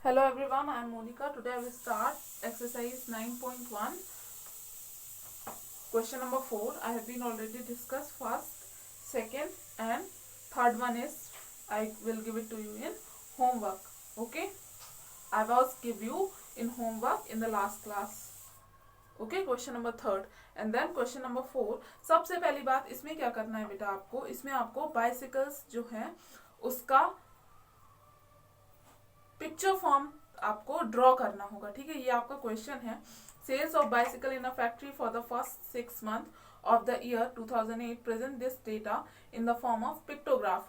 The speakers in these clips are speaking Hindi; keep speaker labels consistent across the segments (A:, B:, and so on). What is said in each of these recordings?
A: Hello everyone, I am Monica. Today I will start exercise 9.1. Question number 4. I have been already discussed first, second and third one is I will give it to you in homework. Okay? I was give you in homework in the last class. Okay, question number third and then question number 4. सबसे पहली बात इसमें क्या करना है बेटा आपको, इसमें आपको बाइसिकल्स जो है उसका पिक्चर फॉर्म आपको ड्रॉ करना होगा. ठीक है, ये आपका क्वेश्चन है. Sales of bicycle in a factory for the first 6 months of the year 2008 present this data in the form of pictograph.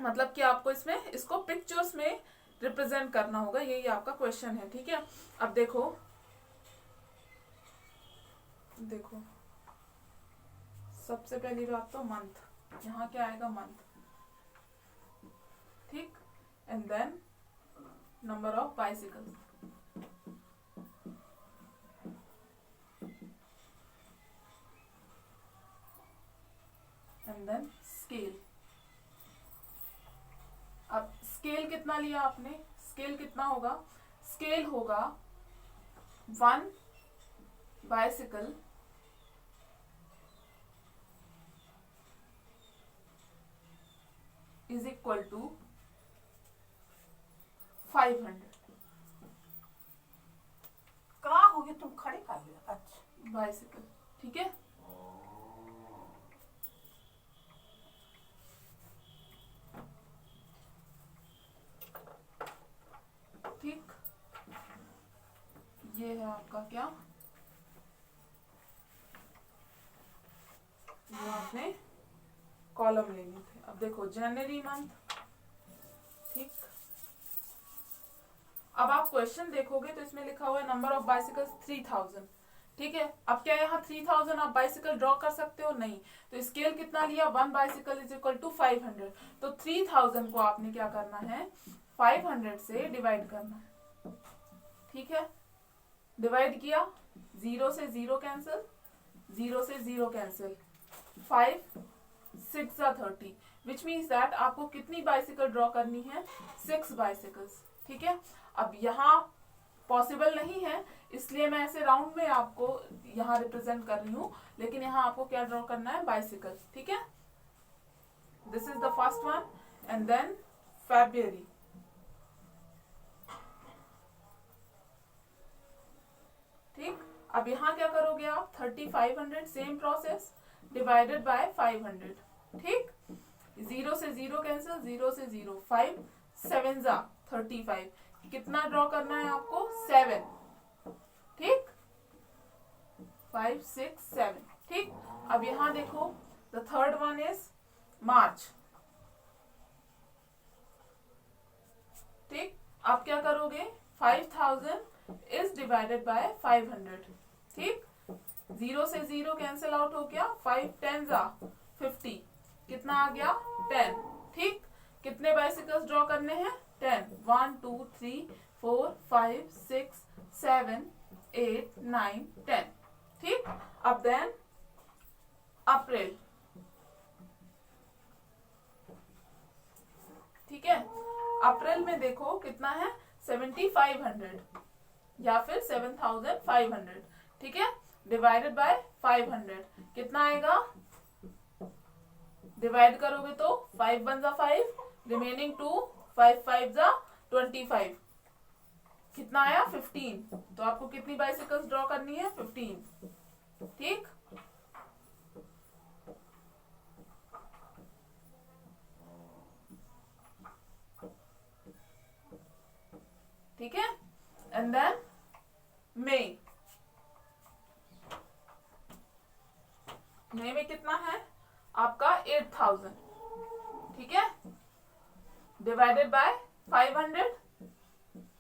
A: मतलब कि आपको इसमें इसको पिक्चर्स में रिप्रेजेंट करना होगा. यही आपका क्वेश्चन है. ठीक है, अब देखो सबसे पहली बात तो मंथ, यहाँ क्या आएगा मंथ. ठीक, and then number of bicycles and then scale. अब स्केल कितना लिया आपने, स्केल कितना होगा, स्केल होगा 1 bicycle is equal to 500.
B: कहाँ हो गया, तुम खड़े कर लिया. अच्छा,
A: बाइसिकल. ठीक है, ठीक, ये है आपका क्या, ये आपने कॉलम लेने थे. अब देखो जनवरी मंथ. ठीक, अब आप क्वेश्चन देखोगे तो इसमें लिखा हुआ है नंबर ऑफ बाइसिकल्स 3000. ठीक है, अब क्या यहाँ 3000 आप बाइसिकल ड्रॉ कर सकते हो? नहीं. तो स्केल कितना लिया, 1 बाइसिकल इज इक्वल टू 500. तो 3000 को आपने क्या करना है, 500 से डिवाइड करना है. ठीक है, डिवाइड किया, 0 से 0 कैंसिल, 0 से 0 कैंसिल, 5 6 30, विच मीन्स दैट आपको कितनी बाइसिकल ड्रॉ करनी है, 6 बाइसिकल्स. ठीक है, अब यहाँ पॉसिबल नहीं है इसलिए मैं ऐसे राउंड में आपको यहाँ रिप्रेजेंट कर रही हूँ, लेकिन यहाँ आपको क्या ड्रॉ करना है, बाइसिकल. ठीक है, this is the first one and then February. ठीक, अब यहाँ क्या करोगे आप, 3500 सेम प्रोसेस डिवाइडेड बाय 500. ठीक, 0 से 0 कैंसिल, 0 से 0, 5 7 35. कितना ड्रॉ करना है आपको, 7. ठीक, 5 6 7. ठीक, अब यहां देखो द थर्ड वन इज मार्च. ठीक, आप क्या करोगे, 5000 इज डिवाइडेड बाय 500. ठीक, 0 से 0 कैंसिल आउट हो गया, 5 10 50. कितना आ गया, 10. ठीक, कितने बाइसिकल्स ड्रॉ करने हैं, 10. 1 2 3 4 5 6 7 8 9 10. ठीक, अब देन अप्रैल. ठीक है, अप्रैल में देखो कितना है, 7500 या फिर 7500. ठीक है, डिवाइडेड बाय 500 कितना आएगा, डिवाइड करोगे तो 5 1 5, रिमेनिंग 2, 5 5 25. कितना आया, 15. तो आपको कितनी बाइसिकल्स ड्रॉ करनी है, 15. ठीक, ठीक है, एंड देन मई. मई में कितना है आपका, 8000. ठीक है, डिवाइडेड बाय 500.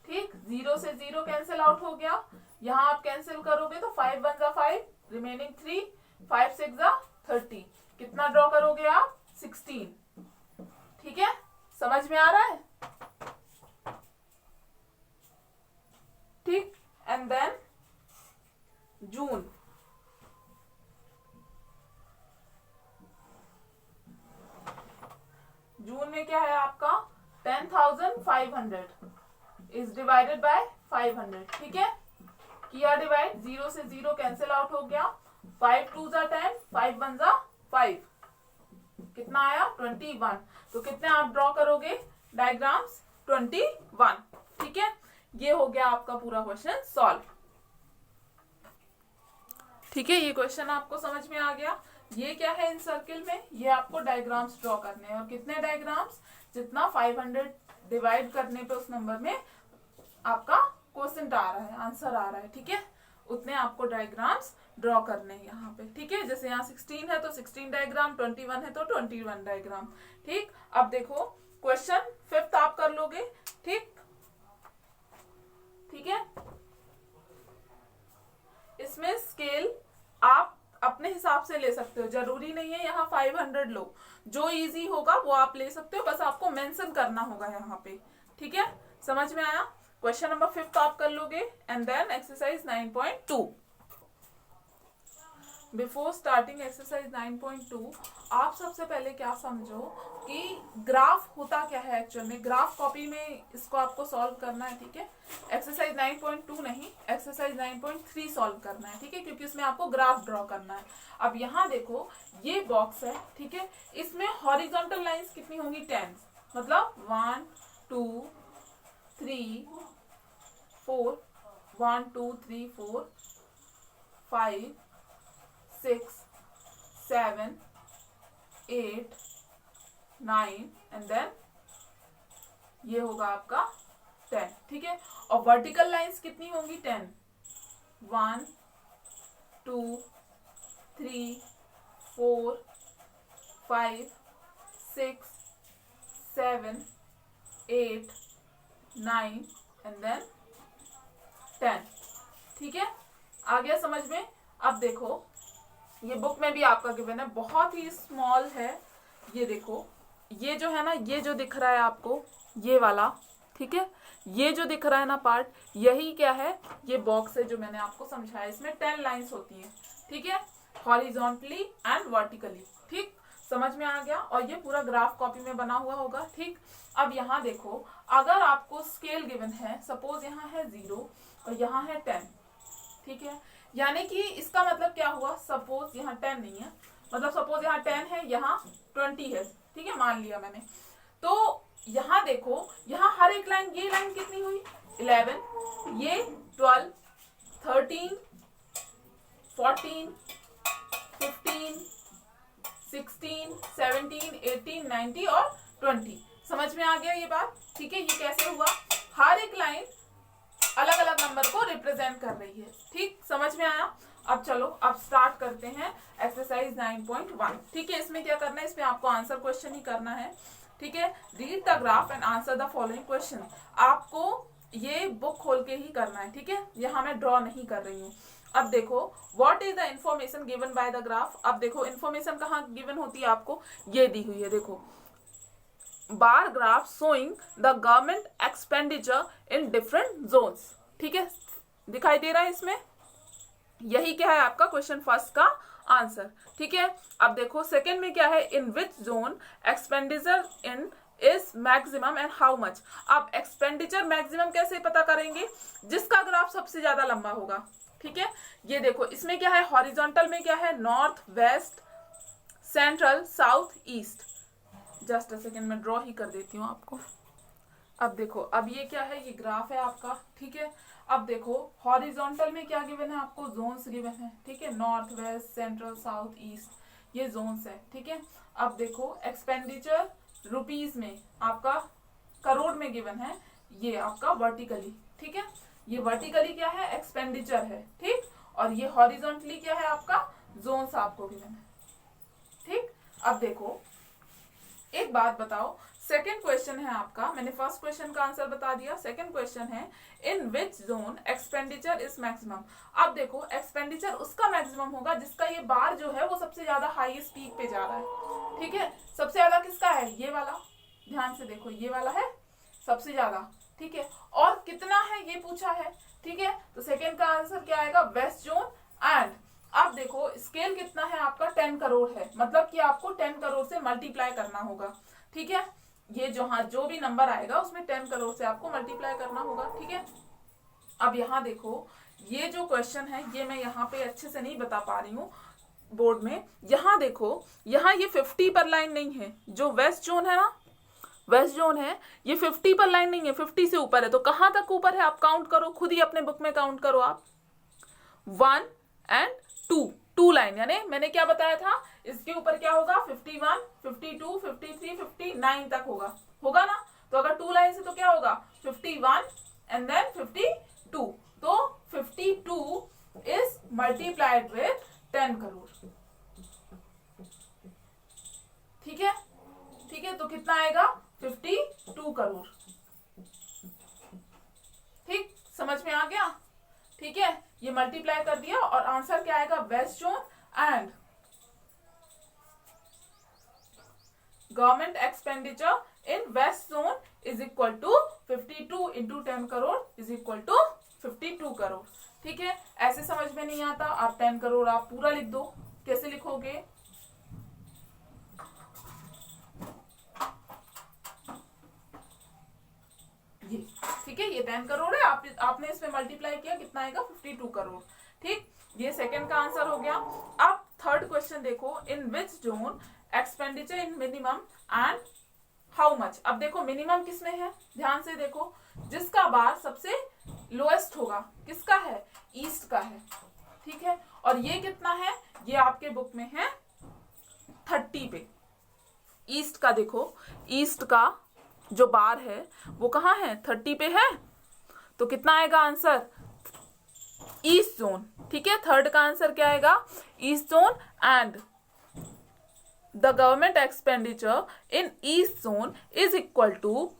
A: ठीक, 0 से 0 कैंसिल आउट हो गया, यहां आप कैंसिल करोगे तो 5 1 5, रिमेनिंग 3, 5 6 30. कितना ड्रॉ करोगे आप, 16. ठीक है, समझ में आ रहा है. ठीक, एंड देन जून. जून में क्या है आपका, 10,500. इज डिवाइडेड बाय 500, ठीक है। किया डिवाइड, 0 से 0 कैंसिल आउट हो गया, 5 2 जा 10, 5 1 जा 5, कितना आया 21। तो कितने आप ड्रॉ करोगे डायग्राम्स 21, ठीक है। ये हो गया आपका पूरा क्वेश्चन सॉल्व, ठीक है। ये क्वेश्चन आपको समझ में आ गया। ये क्या है इन सर्किल में, ये आपको डायग्राम्स ड्रॉ करने हैं और कितने डायग्राम्स, जितना 500 डिवाइड करने पे उस नंबर में आपका क्वेश्चन आ रहा है, आंसर आ रहा है, ठीक है, उतने आपको डायग्राम्स ड्रॉ करने हैं यहाँ पे, ठीक है। जैसे यहाँ 16 है तो 16 डायग्राम, 21 है तो 21 डायग्राम, ठीक। अब देखो क्वेश्चन 5th आप कर लोगे, ठीक, ठीक है। इसमें स्केल आप अपने हिसाब से ले सकते हो, जरूरी नहीं है यहाँ 500 लो, जो इजी होगा वो आप ले सकते हो, बस आपको मेंशन करना होगा यहाँ पे, ठीक है। समझ में आया। क्वेश्चन नंबर 5th आप कर लोगे and then exercise 9.2। Before starting exercise 9.2 आप सबसे पहले क्या समझो कि ग्राफ होता क्या है एक्चुअल में। ग्राफ कॉपी में इसको आपको सॉल्व करना है, ठीक है। एक्सरसाइज 9.2 नहीं, एक्सरसाइज 9.3 सॉल्व करना है, ठीक है, क्योंकि इसमें आपको ग्राफ ड्रॉ करना है। अब यहाँ देखो ये बॉक्स है, ठीक है, इसमें हॉरिजॉन्टल लाइंस कितनी होंगी 10, मतलब 1 2 3 4, 1 2 3 4 5 6 7 8 9 एंड देन ये होगा आपका 10, ठीक है। और वर्टिकल लाइंस कितनी होंगी 10, 1 2 3 4 5 6 7 8 9 एंड देन 10, ठीक है। आ गया समझ में। अब देखो ये बुक में भी आपका गिवन है, बहुत ही स्मॉल है। ये देखो ये जो है ना, ये जो दिख रहा है आपको ये वाला, ठीक है, ये जो दिख रहा है ना पार्ट, यही क्या है, ये बॉक्स है जो मैंने आपको समझाया। इसमें 10 लाइंस होती हैं, ठीक है, हॉरिजॉन्टली एंड वर्टिकली, ठीक, समझ में आ गया। और ये पूरा ग्राफ कॉपी में बना हुआ होगा, ठीक। अब यहाँ देखो अगर आपको स्केल गिवन है, सपोज यहाँ है 0 और यहाँ है 10, ठीक है, यानी कि इसका मतलब क्या हुआ, सपोज यहाँ 10 नहीं है, मतलब सपोज यहाँ 10 है, यहाँ 20 है, ठीक है, मान लिया मैंने। तो यहाँ देखो यहाँ हर एक लाइन, ये लाइन कितनी हुई 11, ये 12 13 14 15 16 17 18 19 और 20। समझ में आ गया ये बात, ठीक है। ये कैसे हुआ, हर एक लाइन अलग अलग नंबर को रिप्रेजेंट कर रही है, ठीक, समझ में आया। अब चलो अब स्टार्ट करते हैं एक्सरसाइज 9.1, ठीक है। इसमें क्या करना है, इसमें आपको आंसर क्वेश्चन ही करना है, ठीक है। Read the graph and answer the following question. आपको ये बुक खोल के ही करना है, ठीक है, यहाँ मैं ड्रॉ नहीं कर रही हूँ। अब देखो what is the information given by the graph. अब देखो इंफॉर्मेशन कहाँ गिवन होती है आपको, ये दी हुई है, देखो bar graph showing the government expenditure in different zones, ठीक है, दिखाई दे रहा है इसमें, यही क्या है आपका क्वेश्चन फर्स्ट का आंसर, ठीक है। अब देखो सेकंड में क्या है, in which zone expenditure in is maximum and how much. अब एक्सपेंडिचर मैक्सिमम कैसे पता करेंगे, जिसका ग्राफ सबसे ज्यादा लंबा होगा, ठीक है। ये देखो इसमें क्या है, हॉरिजॉन्टल में क्या है, north west central south east. Just a second में ड्रॉ ही कर देती हूँ आपको। अब देखो अब ये क्या है, ये ग्राफ है आपका, ठीक है। अब देखो हॉरिजॉन्टल में क्या गिवन है आपको, जोन्स गिवन है, ठीक है, north west central south east, ये जोन्स है, ठीक है। अब देखो एक्सपेंडिचर रुपीज में आपका करोड़ में गिवन है, ये आपका वर्टिकली, ठीक है, ये वर्टिकली क्या है, एक्सपेंडिचर है, ठीक, और ये हॉरिजॉन्टली क्या है आपका, जोन्स आपको गिवन है, ठीक। अब देखो एक बात बताओ, सेकेंड क्वेश्चन है आपका, मैंने फर्स्ट क्वेश्चन का आंसर बता दिया, सेकेंड क्वेश्चन है in which zone expenditure is maximum. अब देखो एक्सपेंडिचर उसका मैक्सिमम होगा जिसका ये बार जो है वो सबसे ज्यादा हाईएस्ट पीक पे जा रहा है, ठीक है। सबसे ज्यादा किसका है, ये वाला, ध्यान से देखो ये वाला है सबसे ज्यादा, ठीक है, और कितना है ये पूछा है, ठीक है। तो सेकेंड का आंसर क्या आएगा, वेस्ट जोन। एंड अब देखो स्केल कितना है आपका, 10 करोड़ है, मतलब कि आपको 10 करोड़ से मल्टीप्लाई करना होगा, ठीक है। ये जो भी नंबर आएगा उसमें 10 करोड़ से आपको मल्टीप्लाई करना होगा, ठीक है। अब यहाँ देखो, ये जो क्वेश्चन है ये मैं यहाँ पे अच्छे से नहीं बता पा रही हूँ बोर्ड में। यहाँ देखो, यहाँ ये 50 पर लाइन नहीं है, जो वेस्ट जोन है ना, वेस्ट जोन है, ये 50 पर लाइन नहीं है, 50 से ऊपर है। तो कहाँ तक ऊपर है आप काउंट करो, खुद ही अपने बुक में काउंट करो आप। 1 and 2 लाइन, यानी मैंने क्या बताया था, इसके ऊपर क्या होगा, 51, 52, 53, 59 तक होगा ना। तो अगर 2 लाइन से तो क्या होगा, 51 and then 52। तो 52 is multiplied with 10 करोड़, ठीक है, ठीक है। तो कितना आएगा, 52 करोड़, ठीक, समझ में आ गया, ठीक है। ये मल्टीप्लाई कर दिया और आंसर क्या आएगा, west zone and government expenditure in west zone is equal to 52 into 10 crore is equal to 52 crore, ठीक है। ऐसे समझ में नहीं आता, आप 10 करोड़ आप पूरा लिख दो। कैसे लिखोगे, ये, ठीक है, ये 10 करोड़ है, आपने इसमें मल्टीप्लाई किया, कितना आएगा, 52 करोड़, ठीक। ये सेकंड का आंसर हो गया। अब थर्ड क्वेश्चन देखो, in which zone expenditure in minimum and how much. अब देखो मिनिमम किसमें है, ध्यान से देखो, जिसका बार सबसे लोएस्ट होगा, किसका है, ईस्ट का है, ठीक है। और ये कितना है, ये आपके बुक में है 30 पे। ईस्ट का देखो, ईस्ट का जो बार है वो कहाँ है, 30 पे है। तो कितना आएगा आंसर, ईस्ट जोन, ठीक है। थर्ड का आंसर क्या आएगा, east zone and the government expenditure in east zone is equal to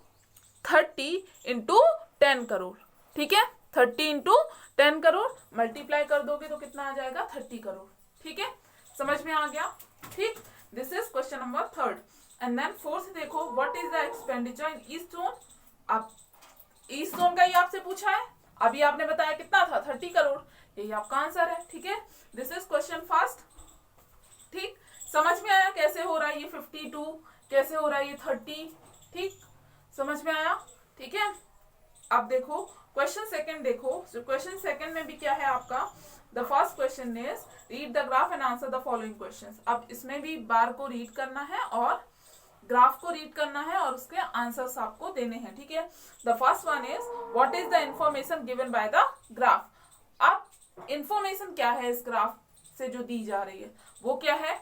A: 30 into 10 crore, ठीक है। 30 इंटू 10 करोड़ मल्टीप्लाई कर दोगे तो कितना आ जाएगा, 30 करोड़, ठीक है। समझ में आ गया, ठीक। This is question number third. And then fourth देखो, what is the expenditure in east zone. आप ईस्ट जोन का ही आपसे पूछा है, अभी आपने बताया कितना था, 30 करोड़, यही आपका आंसर है, ठीक है। दिस इज क्वेश्चन फर्स्ट, ठीक। समझ में आया कैसे हो रहा है ये 52, कैसे हो रहा है ये 30, ठीक, समझ में आया, ठीक है। अब देखो क्वेश्चन सेकंड देखो, क्वेश्चन सेकंड में भी क्या है आपका, the first question is read the graph and answer the following questions. अब इसमें भी बार को रीड करना है और ग्राफ को रीड करना है और उसके आंसर्स आपको देने हैं, ठीक है। The first one is what is the information given by the graph. अब इंफॉर्मेशन क्या है इस ग्राफ से जो दी जा रही है, वो क्या है,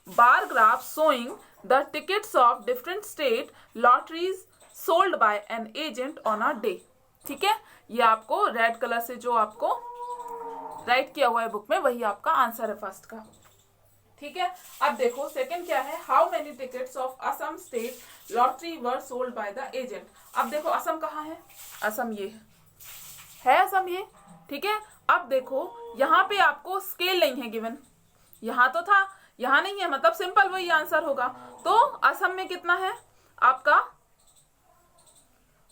A: bar graph showing the tickets of different state lotteries sold by an agent on a day, ठीक है। ये आपको रेड कलर से जो आपको राइट किया हुआ है बुक में, वही आपका आंसर है फर्स्ट का, ठीक है। अब देखो सेकंड क्या है, how many tickets of Assam state lottery were sold by the agent. अब देखो असम कहाँ है, असम ये है असम ये, ठीक है। अब देखो यहाँ पे आपको स्केल नहीं है गिवन, यहाँ तो था, यहाँ नहीं है, मतलब सिंपल वही आंसर होगा। तो असम में कितना है आपका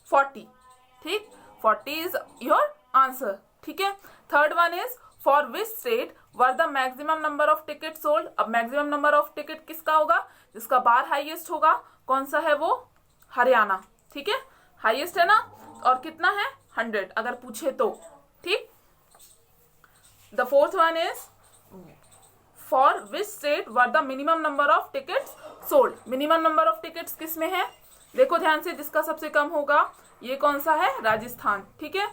A: 40, ठीक, 40 इज योर आंसर, ठीक है। Third one is for which state were the maximum number of ticket sold. अब मैक्सिमम नंबर ऑफ टिकट किसका होगा, जिसका बार हाईएस्ट होगा, कौन सा है वो, हरियाणा, ठीक है, हाईएस्ट है ना। और कितना है 100 अगर पूछे तो, ठीक। The fourth one is for which state were the minimum number of tickets sold. Minimum number of tickets किस में है, देखो ध्यान से, जिसका सबसे कम होगा ये कौन सा है, राजस्थान, ठीक है।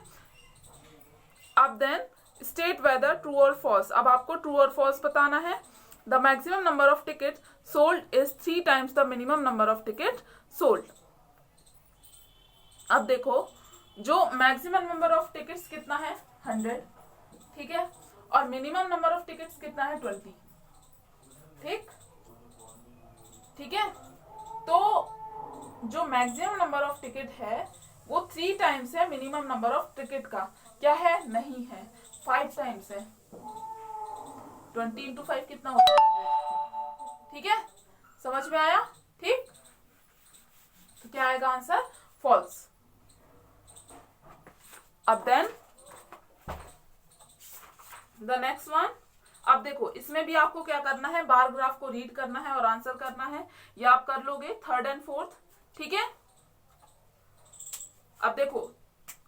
A: अब देन स्टेट वेदर ट्रू और फॉल्स। अब आपको ट्रू और फॉल्स बताना है। The maximum number of ticket sold is 3 times the minimum number of ticket sold. अब देखो जो मैक्सिमम नंबर ऑफ टिकट्स कितना है 100, ठीक है, और मिनिमम नंबर ऑफ टिकट्स कितना है 20, ठीक, ठीक है। तो जो मैक्सिमम नंबर ऑफ टिकट है वो 3 times है मिनिमम नंबर ऑफ टिकट का, क्या है, नहीं है, 5 times है। 20 into 5 कितना होता है, ठीक है, समझ में आया, ठीक। तो क्या आएगा आंसर, फॉल्स। अब देन द नेक्स्ट वन। अब देखो इसमें भी आपको क्या करना है, बार ग्राफ को रीड करना है और आंसर करना है, ये आप कर लोगे थर्ड एंड फोर्थ, ठीक है। अब देखो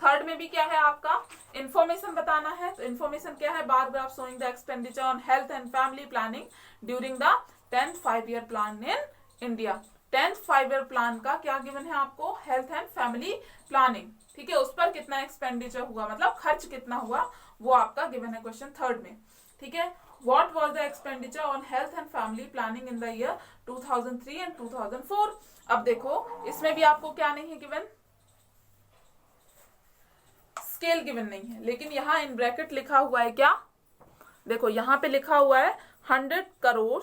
A: थर्ड में भी क्या है आपका इंफॉर्मेशन बताना है, तो इंफॉर्मेशन क्या है, bar graph showing the expenditure on health and family planning during the 10th 5-year plan in India. 10th 5-year plan का क्या गिवन है आपको, हेल्थ एंड फैमिली प्लानिंग, ठीक है, उस पर कितना एक्सपेंडिचर हुआ, मतलब खर्च कितना हुआ, वो आपका गिवन है क्वेश्चन थर्ड में, ठीक है। What was the expenditure on health and family planning in the year 2003 and 2004? अब देखो इसमें भी आपको क्या नहीं है गिवन, स्केल गिवन नहीं है, लेकिन यहाँ इन ब्रैकेट लिखा हुआ है क्या, देखो यहाँ पे लिखा हुआ है 100 करोड़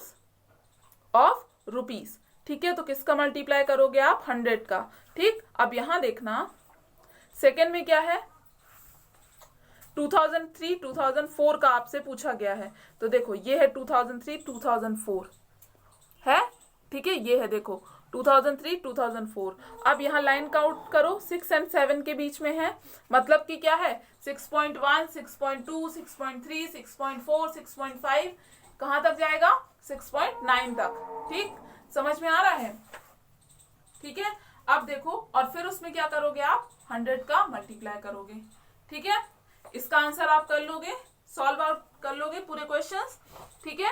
A: ऑफ रुपीस, ठीक है। तो किसका मल्टीप्लाई करोगे आप, 100 का, ठीक। अब यहाँ देखना सेकेंड में क्या है, 2003-2004 का आपसे पूछा गया है, तो देखो ये है 2003-2004 है, ठीक है, ये है देखो 2003-2004। अब यहाँ लाइन काउंट करो, 6 और 7 के बीच में है, मतलब कि क्या है 6.1, 6.2, 6.3, 6.4, 6.5, कहाँ तक जाएगा 6.9 तक, ठीक, समझ में आ रहा है, ठीक है। अब देखो और फिर उसमें क्या करोगे आप, 100 का मल्टीप्लाई करोगे, ठीक है। इसका आंसर आप कर लोगे, सॉल्व आउट कर लोगे पूरे क्वेश्चंस, ठीक है,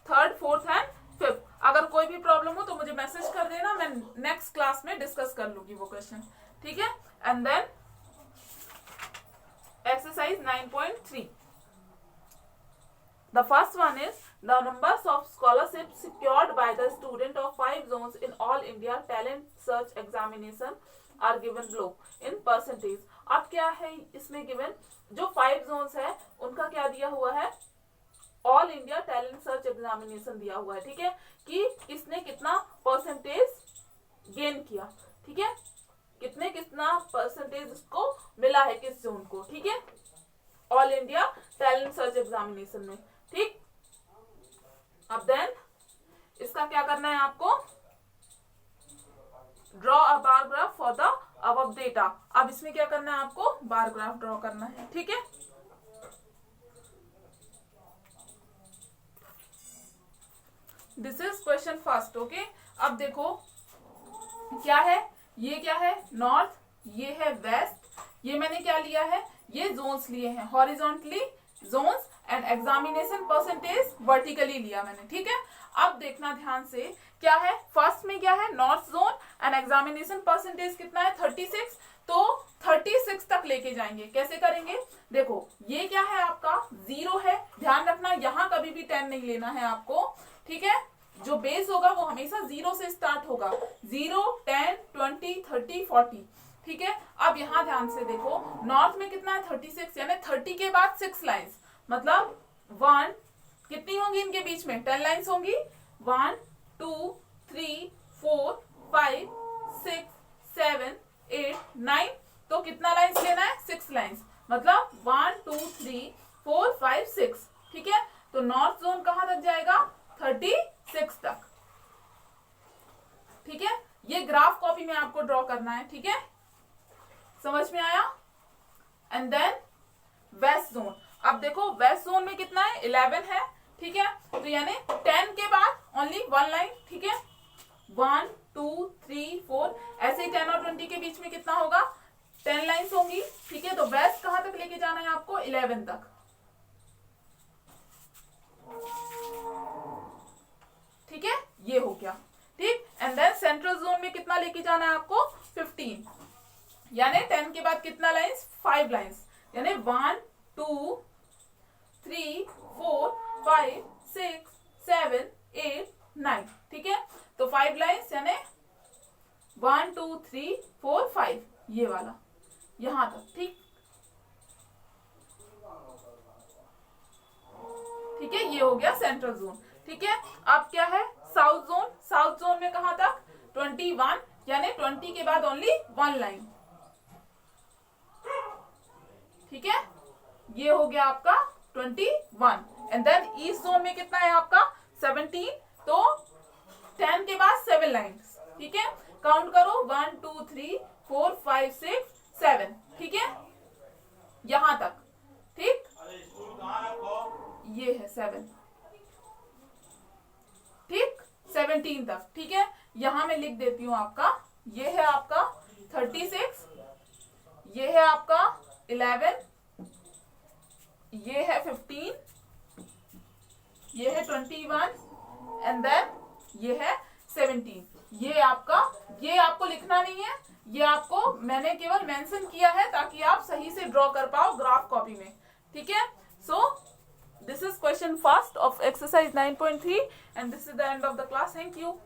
A: थर्ड, फोर्थ एंड फिफ्थ। अगर कोई भी प्रॉब्लम हो तो मुझे मैसेज कर देना, मैं नेक्स्ट क्लास में डिस्कस कर लूंगी वो क्वेश्चन, ठीक है। And then exercise 9.3, the first one is the numbers of scholarships secured by the student of 5 zones in all India talent search examination are given below in percentage। अब क्या है इसमें गिवन, जो 5 जोन्स है उनका क्या दिया हुआ है, all India talent search examination दिया हुआ है, ठीक है, कि किसने कितना परसेंटेज गेन किया, ठीक है, कितना परसेंटेज उसको मिला है किस जोन को, ठीक है, all India talent search examination में, ठीक। अब देन इसका क्या करना है आपको, draw a bar graph for the above data. अब इसमें क्या करना है आपको, बार ग्राफ ड्रॉ करना है, ठीक है। This is question first, okay. अब देखो क्या है, ये क्या है नॉर्थ, ये है वेस्ट, ये मैंने क्या लिया है, ये जोन्स लिए हैं, horizontally zones and examination percentage vertically लिया मैंने, ठीक है। अब देखना ध्यान से, क्या है फर्स्ट में क्या है, north zone and examination percentage कितना है 36, तो 36 तक लेके जाएंगे, कैसे करेंगे, देखो ये क्या है आपका 0 है, ध्यान रखना यहाँ कभी भी 10 नहीं लेना है आपको, ठीक है, जो बेस होगा वो हमेशा 0 से स्टार्ट होगा, 0, 10, 20, 30, 40, ठीक है। अब यहाँ ध्यान से देखो, नॉर्थ में कितना है 36, यानी 30 के बाद 6 लाइन्स, मतलब 1, कितनी होंगी इनके बीच में 10 लाइन्स होंगी, 1, 2, 3, 4, 5, 6, 7, 8, 9, तो कितना लाइन्स लेना है 6 लाइन्स, मतलब 1, 2, 3, 4, 5, 6, ठीक है। तो नॉर्थ जोन कहां तक जाएगा 36 तक, ठीक है। ये ग्राफ कॉपी में आपको ड्रॉ करना है, ठीक है, समझ में आया। एंड देन वेस्ट जोन, अब देखो वेस्ट जोन में कितना है 11 है, ठीक है, तो यानी 10 के बाद ओनली 1 लाइन, ठीक है, 1, 2, 3, 4, ऐसे ही 10 और 20 के बीच में कितना होगा 10 लाइन्स होंगी, ठीक है। तो वेस्ट कहां तक लेके जाना है आपको 11 तक, ठीक है, ये हो गया, ठीक। एंड देन सेंट्रल जोन में कितना लेके जाना है आपको 15, यानी 10 के बाद कितना लाइन्स 5 लाइन्स, यानी 1, 2, 3, 4, 5, 6, 7, 8, 9, ठीक है। तो 5 लाइन्स यानी 1, 2, 3, 4, 5, ये वाला यहां तक, ठीक, ठीक है, ये हो गया सेंट्रल जोन, ठीक है। अब क्या है साउथ जोन, साउथ जोन में कहां तक 21, यानी 20 के बाद ओनली 1 लाइन, ठीक है, ये हो गया आपका 21। एंड देन ईस्ट जोन में कितना है आपका 17, तो 10 के बाद 7 लाइन्स, ठीक है, काउंट करो 1, 2, 3, 4, 5, 6, 7, ठीक है, यहां तक, ठीक, ये है 7, ठीक, 17 तक, ठीक है। यहां मैं लिख देती हूं आपका ये है आपका 36, ये है आपका 11, ये है 15, ये है 21 एंड देन ये है 17। ये आपको लिखना नहीं है, ये आपको मैंने केवल मेंशन किया है ताकि आप सही से ड्रॉ कर पाओ ग्राफ कॉपी में, ठीक है। So this is question first of exercise 9.3 and this is the end of the class. Thank you.